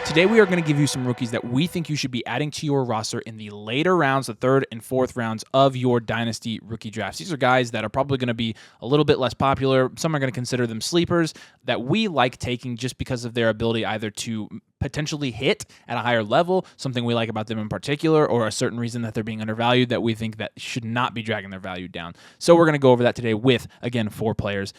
Today we are going to give you some rookies that we think you should be adding to your roster in the later rounds, the third and fourth rounds of your Dynasty rookie drafts. These are guys that are probably going to be a little bit less popular. Some are going to consider them sleepers that we like taking just because of their ability either to potentially hit at a higher level, something we like about them in particular, or a certain reason that they're being undervalued that we think that should not be dragging their value down. So we're going to go over that today with, again, 4 players.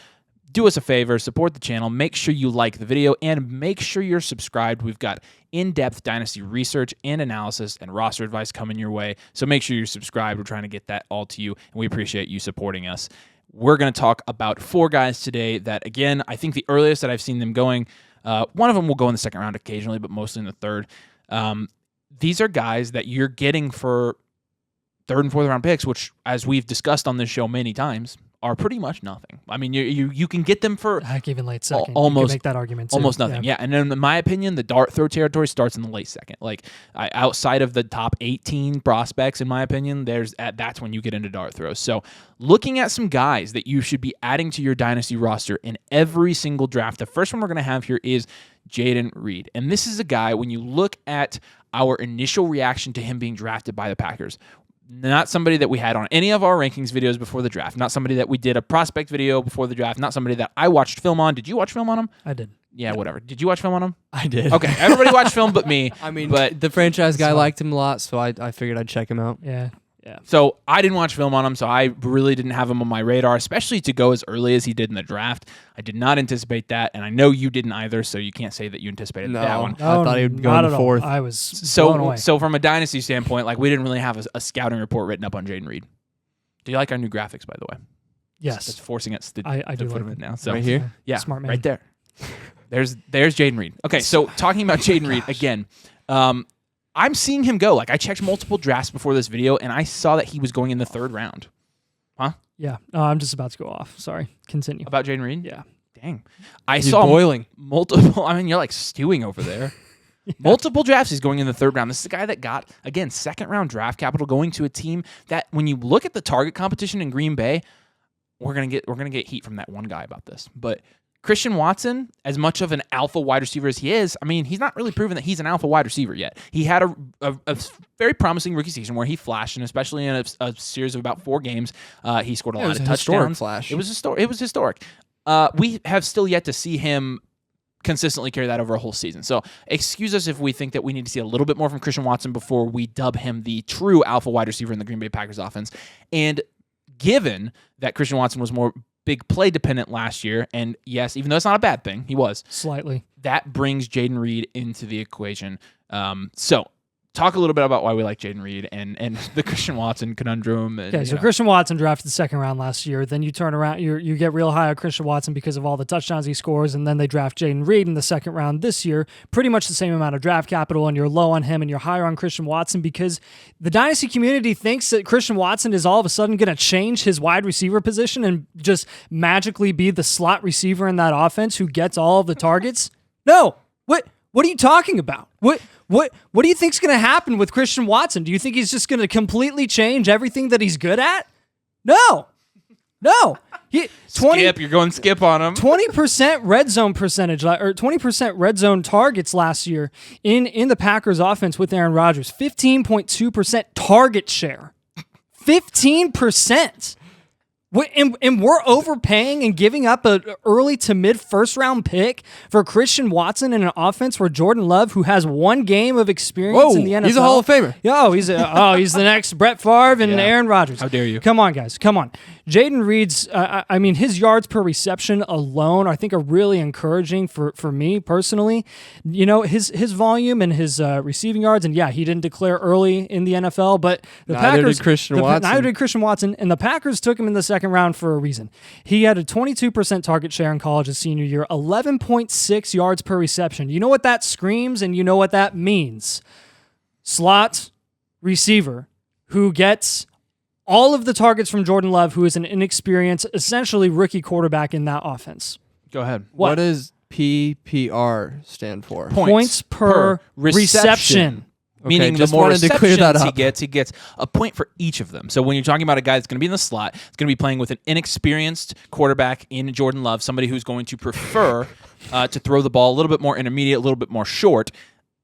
Do us a favor, support the channel, make sure you like the video, and make sure you're subscribed. We've got in-depth Dynasty research and analysis and roster advice coming your way, so make sure you're subscribed. We're trying to get that all to you, and we appreciate you supporting us. We're going to talk about 4 guys today that, again, I think the earliest that I've seen them going, one of them will go in the second round occasionally, but mostly in the third. These are guys that you're getting for third and fourth round picks, which, as we've discussed on this show many times, are pretty much nothing. I mean, you can get them for even late second. Almost, you can make that argument too. Almost nothing. Yeah. And then in my opinion, the dart throw territory starts in the late second. Like outside of the top 18 prospects, in my opinion, that's when you get into dart throws. So looking at some guys that you should be adding to your Dynasty roster in every single draft. The first one we're going to have here is Jayden Reed. And this is a guy, when you look at our initial reaction to him being drafted by the Packers, not somebody that we had on any of our rankings videos before the draft. Not somebody that we did a prospect video before the draft. Not somebody that I watched film on. Did you watch film on him? I did. Yeah, whatever. Did you watch film on him? I did. Okay, everybody watched film but me. I mean, but the franchise guy liked him a lot, so I figured I'd check him out. Yeah. So I didn't watch film on him, so I really didn't have him on my radar, especially to go as early as he did in the draft. I did not anticipate that, and I know you didn't either, so you can't say that you anticipated that one. I thought he'd go in the fourth. I was blown away. So from a Dynasty standpoint, like, we didn't really have a scouting report written up on Jayden Reed. Do you like our new graphics, by the way? Yes. It's forcing us to I do put like it now. So right here? Yeah, smart man. right there. There's Jayden Reed. Okay, so talking about Jayden Reed again, I'm seeing him go. Like, I checked multiple drafts before this video, and I saw that he was going in the third round. Huh? Yeah. I'm just about to go off. Sorry. Continue. About Jayden Reed? Yeah. Dang. I He's saw boiling. multiple. I mean, you're like stewing over there. Yeah. Multiple drafts he's going in the third round. This is a guy that got, again, second round draft capital going to a team that, when you look at the target competition in Green Bay, we're gonna get heat from that one guy about this. But Christian Watson, as much of an alpha wide receiver as he is, I mean, he's not really proven that he's an alpha wide receiver yet. He had a very promising rookie season where he flashed, and especially in a series of about 4 games, he scored a lot of touchdowns. Flash. It was historic. We have still yet to see him consistently carry that over a whole season. So excuse us if we think that we need to see a little bit more from Christian Watson before we dub him the true alpha wide receiver in the Green Bay Packers offense. And given that Christian Watson was more big play dependent last year, and yes, even though it's not a bad thing, he was. Slightly. That brings Jayden Reed into the equation. So talk a little bit about why we like Jayden Reed and the Christian Watson conundrum. And, okay, so Christian Watson drafted the second round last year. Then you turn around, you get real high on Christian Watson because of all the touchdowns he scores, and then they draft Jayden Reed in the second round this year. Pretty much the same amount of draft capital, and you're low on him and you're higher on Christian Watson because the Dynasty community thinks that Christian Watson is all of a sudden going to change his wide receiver position and just magically be the slot receiver in that offense who gets all of the targets. No. What are you talking about? What do you think's going to happen with Christian Watson? Do you think he's just going to completely change everything that he's good at? No. You're going skip on him. 20% red zone percentage, or 20% red zone targets last year in the Packers offense with Aaron Rodgers. 15.2% target share. 15%. And we're overpaying and giving up an early to mid first round pick for Christian Watson in an offense where Jordan Love, who has 1 game of experience in the NFL. He's a Hall of Famer. He's the next Brett Favre and Aaron Rodgers. How dare you? Come on, guys. Come on. Jayden Reed's, his yards per reception alone, I think, are really encouraging for me personally. You know, his volume and his receiving yards, and he didn't declare early in the NFL, but neither did Christian Watson, and the Packers took him in the second round for a reason. He had a 22% target share in college his senior year, 11.6 yards per reception. You know what that screams, and you know what that means. Slot receiver who gets all of the targets from Jordan Love, who is an inexperienced, essentially rookie quarterback in that offense. Go ahead. What does PPR stand for? Points per reception. Meaning the more receptions he gets a point for each of them. So when you're talking about a guy that's going to be in the slot, it's going to be playing with an inexperienced quarterback in Jordan Love, somebody who's going to prefer to throw the ball a little bit more intermediate, a little bit more short.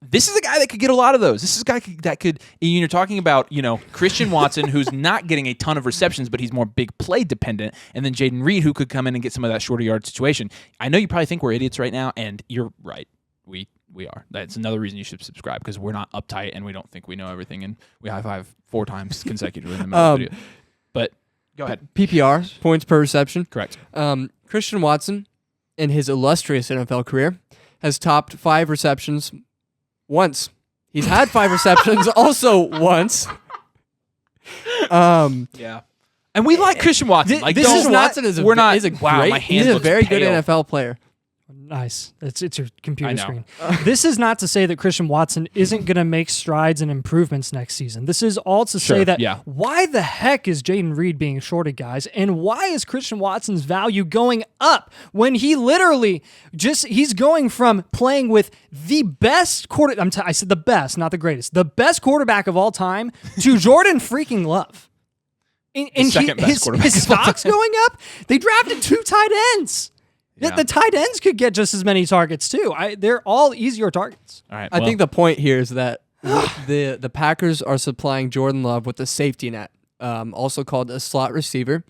this is a guy that could get a lot of those. This is a guy that could. You're talking about, Christian Watson, who's not getting a ton of receptions, but he's more big play dependent, and then Jayden Reed, who could come in and get some of that shorter yard situation. I know you probably think we're idiots right now, and you're right. We are. That's another reason you should subscribe, because we're not uptight and we don't think we know everything, and we high five 4 times consecutively in the middle of the video. But go ahead. PPR, points per reception. Correct. Christian Watson, in his illustrious NFL career, has topped 5 receptions once. He's had 5 receptions also once. Yeah. And we like Christian Watson. Christian Watson is a very good NFL player. Nice. It's your computer screen. This is not to say that Christian Watson isn't going to make strides and improvements next season. This is all to say that why the heck is Jayden Reed being shorted, guys? And why is Christian Watson's value going up when he literally he's going from playing with the best I said the best, not the greatest, the best quarterback of all time to Jordan freaking Love. And his stock's going up. They drafted 2 tight ends. Yeah. The tight ends could get just as many targets too. They're all easier targets. All right. I think the point here is that the Packers are supplying Jordan Love with a safety net, also called a slot receiver,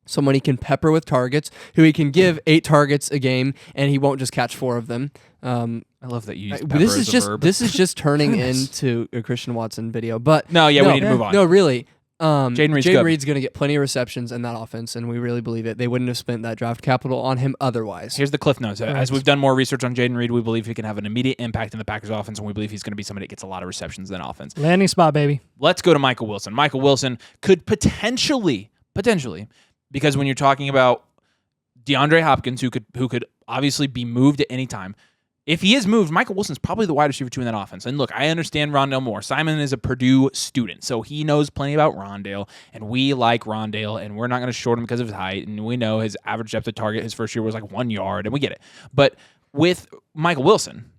someone he can pepper with targets, who he can give 8 targets a game, and he won't just catch 4 of them. I love that you use pepper this as is a just verb. This is just turning into a Christian Watson video. But we need to move on. No, really. Jayden Reed's going to get plenty of receptions in that offense, and we really believe it. They wouldn't have spent that draft capital on him otherwise. Here's the cliff notes. As we've done more research on Jayden Reed, we believe he can have an immediate impact in the Packers offense, and we believe he's going to be somebody that gets a lot of receptions in that offense. Landing spot, baby. Let's go to Michael Wilson. Michael Wilson could potentially, because when you're talking about DeAndre Hopkins, who could obviously be moved at any time, if he is moved, Michael Wilson's probably the wide receiver 2 in that offense. And look, I understand Rondale Moore. Simon is a Purdue student, so he knows plenty about Rondale, and we like Rondale, and we're not going to short him because of his height, and we know his average depth of target his first year was like 1 yard, and we get it. But with Michael Wilson,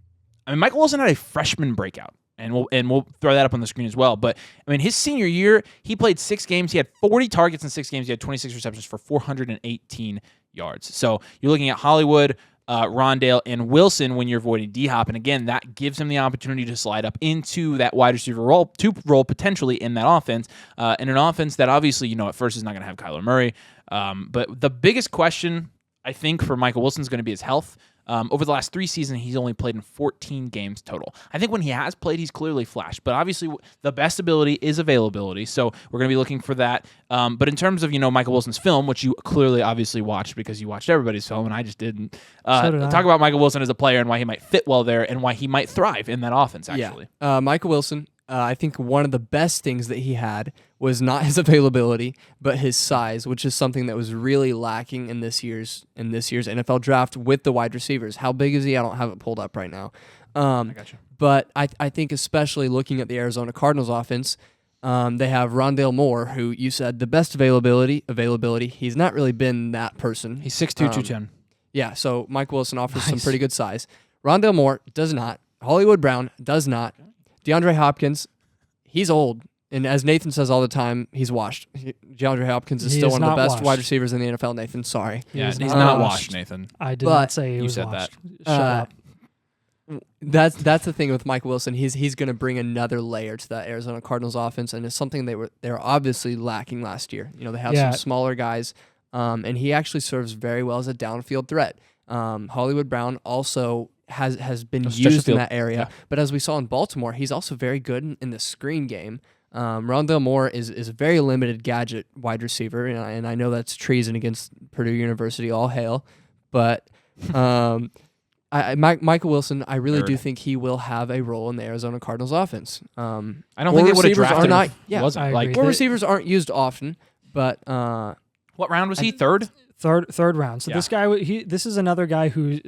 Michael Wilson had a freshman breakout, and we'll throw that up on the screen as well. But, his senior year, he played 6 games. He had 40 targets in 6 games. He had 26 receptions for 418 yards. So you're looking at Hollywood, Rondale, and Wilson when you're avoiding D-Hop. And again, that gives him the opportunity to slide up into that wide receiver role potentially in that offense. In an offense that obviously, at first is not going to have Kyler Murray. But the biggest question, I think, for Michael Wilson is going to be his health. Over the last 3 seasons, he's only played in 14 games total. I think when he has played, he's clearly flashed. But obviously, the best ability is availability, so we're going to be looking for that. But in terms of Michael Wilson's film, which you clearly obviously watched because you watched everybody's film, and I just didn't. Talk about Michael Wilson as a player and why he might fit well there and why he might thrive in that offense, actually. Yeah. Michael Wilson, I think one of the best things that he had was not his availability, but his size, which is something that was really lacking in this year's NFL draft with the wide receivers. How big is he? I don't have it pulled up right now. I gotcha. But I think especially looking at the Arizona Cardinals offense, they have Rondale Moore, who you said the best availability. He's not really been that person. He's 6'2", 210. Yeah, so Mike Wilson offers some pretty good size. Rondale Moore does not. Hollywood Brown does not. DeAndre Hopkins, he's old. And as Nathan says all the time, he's washed. DeAndre Hopkins is still one of the best wide receivers in the NFL, Nathan. Sorry. Yeah, he's not washed, Nathan. I did not say he was said washed. that. Shut up. That's the thing with Mike Wilson. He's going to bring another layer to that Arizona Cardinals offense, and it's something they were obviously lacking last year. They have some smaller guys, and he actually serves very well as a downfield threat. Hollywood Brown also has been used in that area, but as we saw in Baltimore, he's also very good in the screen game. Rondale Moore is a very limited gadget wide receiver, and I know that's treason against Purdue University, all hail, but Michael Wilson, I really do think he will have a role in the Arizona Cardinals offense. I don't think they would have drafted him. Four receivers aren't used often, but what round was he? Third round. So this guy, this is another guy who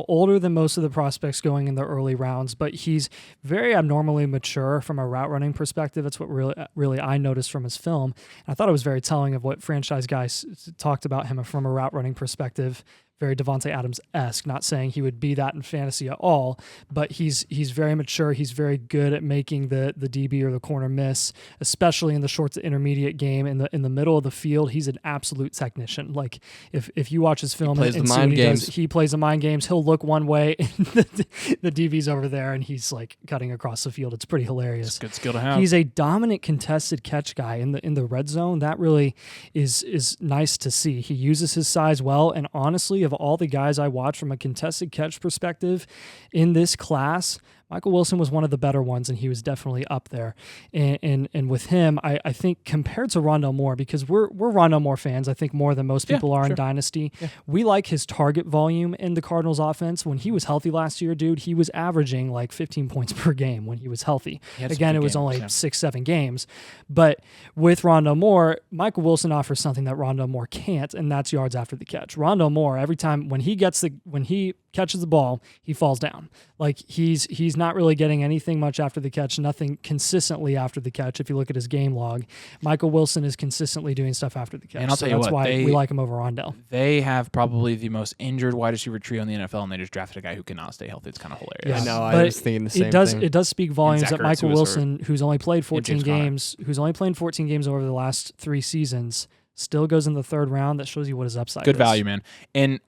older than most of the prospects going in the early rounds, but he's very abnormally mature from a route running perspective. That's what really I noticed from his film. And I thought it was very telling of what franchise guys talked about him from a route running perspective. very Devontae Adams-esque. Not saying he would be that in fantasy at all, but he's very mature. He's very good at making the DB or the corner miss, especially in the short to intermediate game. In the middle of the field, he's an absolute technician. Like if you watch his film plays and the see mind what he games. does, he plays the mind games. He'll look one way, and the DB's over there, and he's like cutting across the field. It's pretty hilarious. It's a good skill to have. He's a dominant contested catch guy in the red zone. That really is nice to see. He uses his size well, and honestly, of all the guys I watch from a contested catch perspective in this class, Michael Wilson was one of the better ones, and he was definitely up there. And with him, I think compared to Rondale Moore, because we're Rondale Moore fans, I think more than most people are in Dynasty. Yeah. We like his target volume in the Cardinals offense. When he was healthy last year, dude, he was averaging like 15 points per game when he was healthy. Again, it was only 6-7 games. But with Rondale Moore, Michael Wilson offers something that Rondale Moore can't, and that's yards after the catch. Rondale Moore, every time when he catches the ball, he falls down. Like he's not really getting anything much after the catch, nothing consistently after the catch. If you look at his game log, Michael Wilson is consistently doing stuff after the catch. And I'll tell you that's what, why we like him over Rondale. They have probably the most injured wide receiver trio in the NFL, and they just drafted a guy who cannot stay healthy. It's kind of hilarious. Yeah, I know. But I was thinking the same thing. It does speak volumes that Michael Wilson, who's only played 14 games, over the last 3 seasons, still goes in the third round. That shows you what his upside is. Good value, man. And,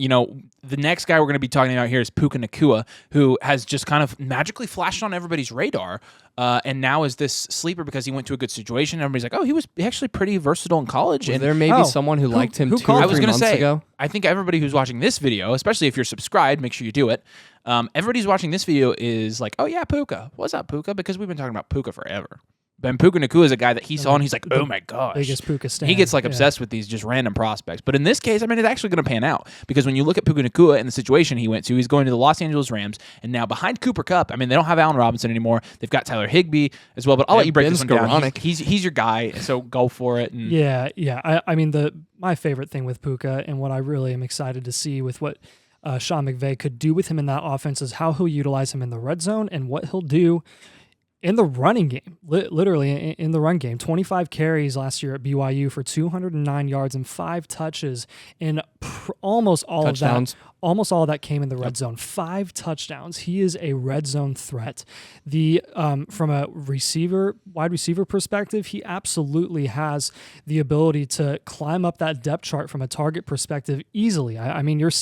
the next guy we're going to be talking about here is Puka Nacua, who has just kind of magically flashed on everybody's radar, and now is this sleeper because he went to a good situation. Everybody's like, oh, he was actually pretty versatile in college. And there may be someone who liked him 2 or 3 months ago. I think everybody who's watching this video, especially if you're subscribed, make sure you do it. Everybody who's watching this video is like, oh, yeah, Puka. What's up, Puka? Because we've been talking about Puka forever. Ben Puka Nacua is a guy that he saw, and he's like, oh my gosh. Biggest Puka stan. He gets obsessed with these just random prospects. But in this case, it's actually going to pan out. Because when you look at Puka Nacua and the situation he went to, he's going to the Los Angeles Rams, and now behind Cooper Kupp, they don't have Allen Robinson anymore. They've got Tyler Higbee as well, but I'll let you break this one down. He's your guy, so go for it. And yeah. My favorite thing with Puka, and what I really am excited to see with what Sean McVay could do with him in that offense, is how he'll utilize him in the red zone and what he'll do in the running game, literally in the run game. 25 carries last year at BYU for 209 yards and 5 touches, and almost all touchdowns. Almost all of that came in the red zone. 5 touchdowns. He is a red zone threat. From a wide receiver perspective, he absolutely has the ability to climb up that depth chart from a target perspective easily.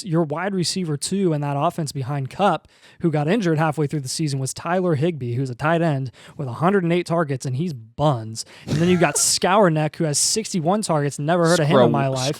Your wide receiver 2 in that offense behind Kupp, who got injured halfway through the season, was Tyler Higbee, who's a tight end with 108 targets, and he's buns. And then you've got Scourneck, who has 61 targets. Never heard of him in my life.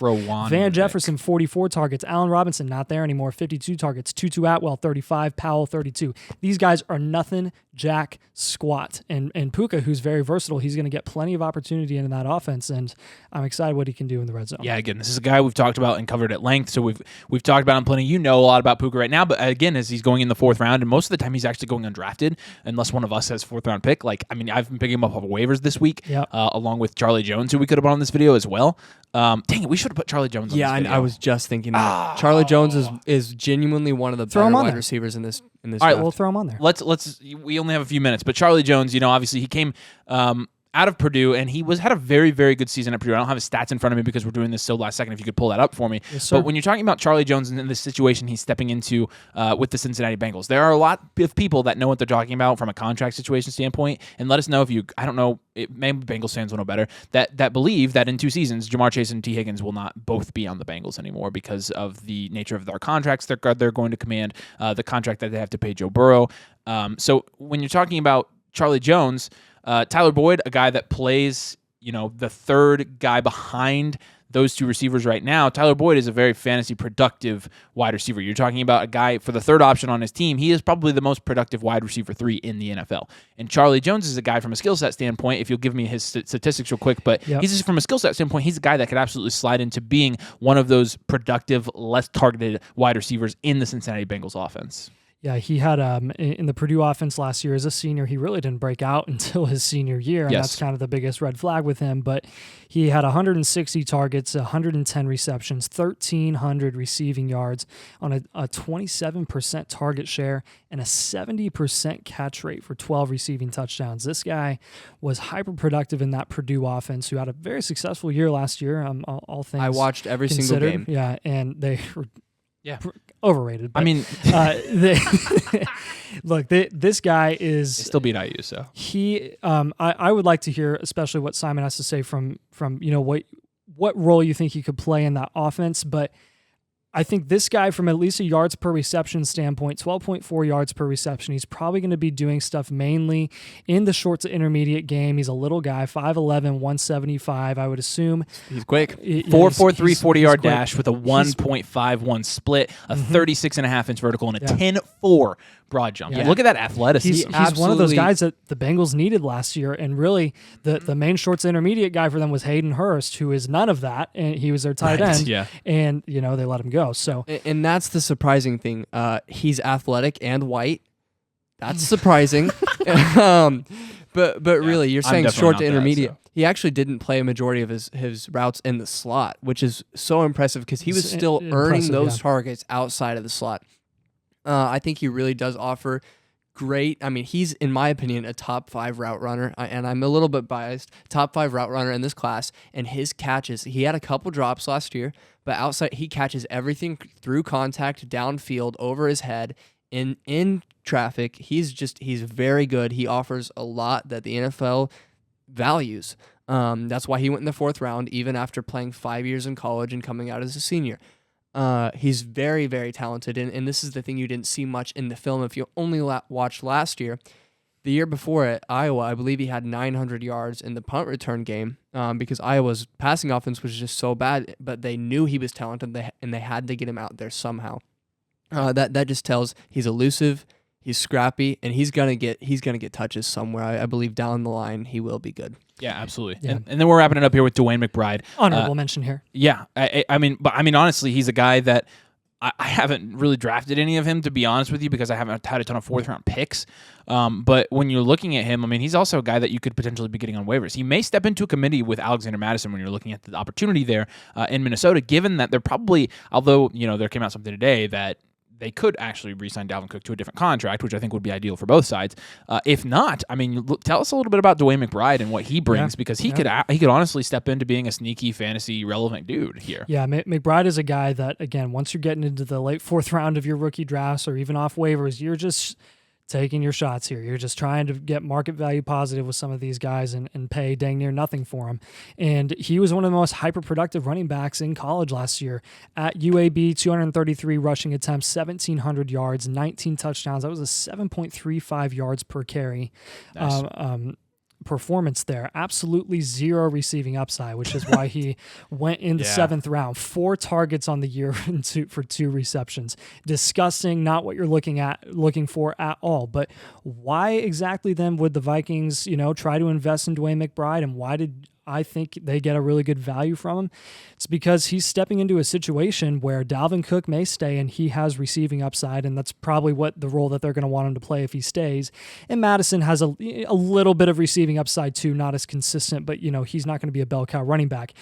Van Jefferson, 44 targets. Allen Robinson, not there anymore, 52 targets. Tutu Atwell, 35. Powell, 32. These guys are nothing, jack, squat. And Puka, who's very versatile, he's going to get plenty of opportunity in that offense, and I'm excited what he can do in the red zone. Yeah, again, this is a guy we've talked about and covered at length, so we've talked about him plenty. You know a lot about Puka right now, but again, as he's going in the 4th round, and most of the time he's actually going undrafted, unless one of us has 4th round pick. I've been picking him up off of waivers this week, along with Charlie Jones, who we could have put on this video as well. Dang it, we should have put Charlie Jones on this video. Yeah, I was just thinking that. Charlie Jones is genuinely one of the better wide receivers in this All right, draft. we'll throw him on there. We only have a few minutes, but Charlie Jones, obviously he came out of Purdue, and he had a very, very good season at Purdue. I don't have his stats in front of me because we're doing this so last second. If you could pull that up for me. Yes, sir. But when you're talking about Charlie Jones and the situation he's stepping into with the Cincinnati Bengals, there are a lot of people that know what they're talking about from a contract situation standpoint. And let us know if I don't know, maybe Bengals fans will know better, that believe that in 2 seasons, Jamar Chase and T. Higgins will not both be on the Bengals anymore because of the nature of their contracts they're going to command, the contract that they have to pay Joe Burrow. So when you're talking about Charlie Jones, Tyler Boyd, a guy that plays, the third guy behind those 2 receivers right now. Tyler Boyd is a very fantasy productive wide receiver. You're talking about a guy for the 3rd option on his team. He is probably the most productive wide receiver 3 in the NFL. And Charlie Jones is a guy from a skill set standpoint, if you'll give me his statistics real quick, but he's just from a skill set standpoint, he's a guy that could absolutely slide into being one of those productive, less targeted wide receivers in the Cincinnati Bengals offense. Yeah, he had in the Purdue offense last year as a senior, he really didn't break out until his senior year, and that's kind of the biggest red flag with him. But he had 160 targets, 110 receptions, 1,300 receiving yards on a 27% target share and a 70% catch rate for 12 receiving touchdowns. This guy was hyper productive in that Purdue offense, who had a very successful year last year. All things I watched every considered. single game. Yeah, and they were Yeah. Overrated. But, I mean, look, this guy they is still beat IU, so he. I would like to hear, especially what Simon has to say from what role you think he could play in that offense, but. I think this guy, from at least a yards per reception standpoint, 12.4 yards per reception, he's probably going to be doing stuff mainly in the short to intermediate game. He's a little guy, 5'11", 175, I would assume. He's quick. 4.43 40-yard dash with a 1.51 split, a 36.5-inch vertical, and a 10.4 broad jump. Yeah. Look at that athleticism. He's one of those guys that the Bengals needed last year, and really the main short to intermediate guy for them was Hayden Hurst, who is none of that, and he was their tight end. Yeah. And they let him go. So and that's the surprising thing. He's athletic and white. That's surprising. But really, you're saying short to intermediate. He actually didn't play a majority of his routes in the slot, which is so impressive because he was still earning those targets outside of the slot. I think he really does offer great. I mean, he's, in my opinion, a top 5 route runner, and I'm a little bit biased. Top 5 route runner in this class, and his catches. He had a couple drops last year, but outside he catches everything through contact, downfield, over his head, in traffic. He's very good. He offers a lot that the NFL values. That's why he went in the 4th round, even after playing 5 years in college and coming out as a senior. He's very, very talented, and this is the thing you didn't see much in the film. If you only watched last year, the year before at Iowa, I believe he had 900 yards in the punt return game because Iowa's passing offense was just so bad, but they knew he was talented, and they had to get him out there somehow. That just tells he's elusive, he's scrappy, and he's gonna get touches somewhere. I believe down the line he will be good. Yeah, absolutely. Yeah. And then we're wrapping it up here with DeWayne McBride. Honorable mention here. Yeah, I mean, honestly, he's a guy that I haven't really drafted any of him, to be honest with you, because I haven't had a ton of 4th round picks. But when you're looking at him, I mean, he's also a guy that you could potentially be getting on waivers. He may step into a committee with Alexander Mattison when you're looking at the opportunity there in Minnesota, given that they're probably, although there came out something today that they could actually re-sign Dalvin Cook to a different contract, which I think would be ideal for both sides. If not, I mean, tell us a little bit about DeWayne McBride and what he brings, because he could honestly step into being a sneaky fantasy relevant dude here. Yeah, McBride is a guy that, again, once you're getting into the late 4th round of your rookie drafts or even off waivers, you're just taking your shots here. You're just trying to get market value positive with some of these guys and pay dang near nothing for them. And he was one of the most hyper-productive running backs in college last year. At UAB, 233 rushing attempts, 1,700 yards, 19 touchdowns. That was a 7.35 yards per carry. Nice. Performance there. Absolutely zero receiving upside, which is why he went in the 7th round. 4 targets on the year for 2 receptions. Disgusting, not what you're looking for at all. But why exactly then would the Vikings, try to invest in DeWayne McBride, and why did I think they get a really good value from him? It's because he's stepping into a situation where Dalvin Cook may stay and he has receiving upside, and that's probably what the role that they're going to want him to play if he stays. And Madison has a little bit of receiving upside too, not as consistent, but he's not going to be a bell cow running back.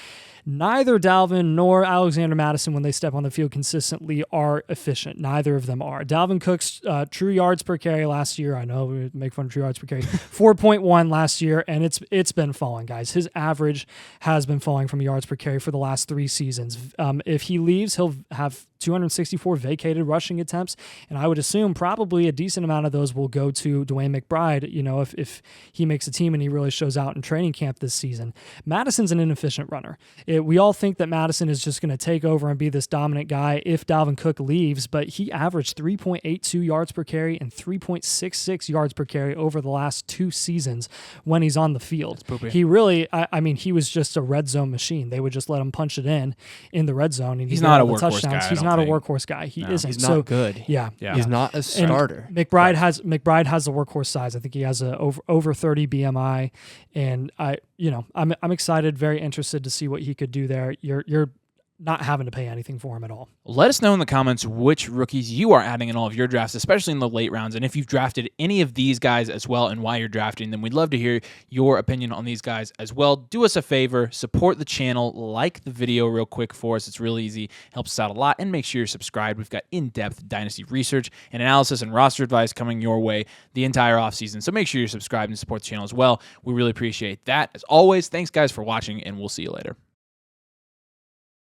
Neither Dalvin nor Alexander Mattison, when they step on the field consistently, are efficient. Neither of them are. Dalvin Cook's true yards per carry last year, I know we make fun of true yards per carry, 4.1 last year, and it's been falling, guys. His average has been falling from yards per carry for the last 3 seasons. If he leaves, he'll have 264 vacated rushing attempts, and I would assume probably a decent amount of those will go to DeWayne McBride, if he makes a team and he really shows out in training camp this season. Madison's an inefficient runner. We all think that Madison is just going to take over and be this dominant guy if Dalvin Cook leaves, but he averaged 3.82 yards per carry and 3.66 yards per carry over the last 2 seasons when he's on the field. He really, he was just a red zone machine. They would just let him punch it in the red zone. And he's not a workhorse guy. He's not a workhorse guy. He isn't. He's not good. Yeah. He's not a starter. And McBride has the workhorse size. I think he has a over 30 BMI, and I'm excited, very interested to see what he could do there. You're not having to pay anything for him at all. Let us know in the comments which rookies you are adding in all of your drafts, especially in the late rounds. And if you've drafted any of these guys as well and why you're drafting them, we'd love to hear your opinion on these guys as well. Do us a favor, support the channel, like the video real quick for us. It's really easy, helps us out a lot, and make sure you're subscribed. We've got in-depth Dynasty research and analysis and roster advice coming your way the entire offseason. So make sure you're subscribed and support the channel as well. We really appreciate that. As always, thanks guys for watching, and we'll see you later.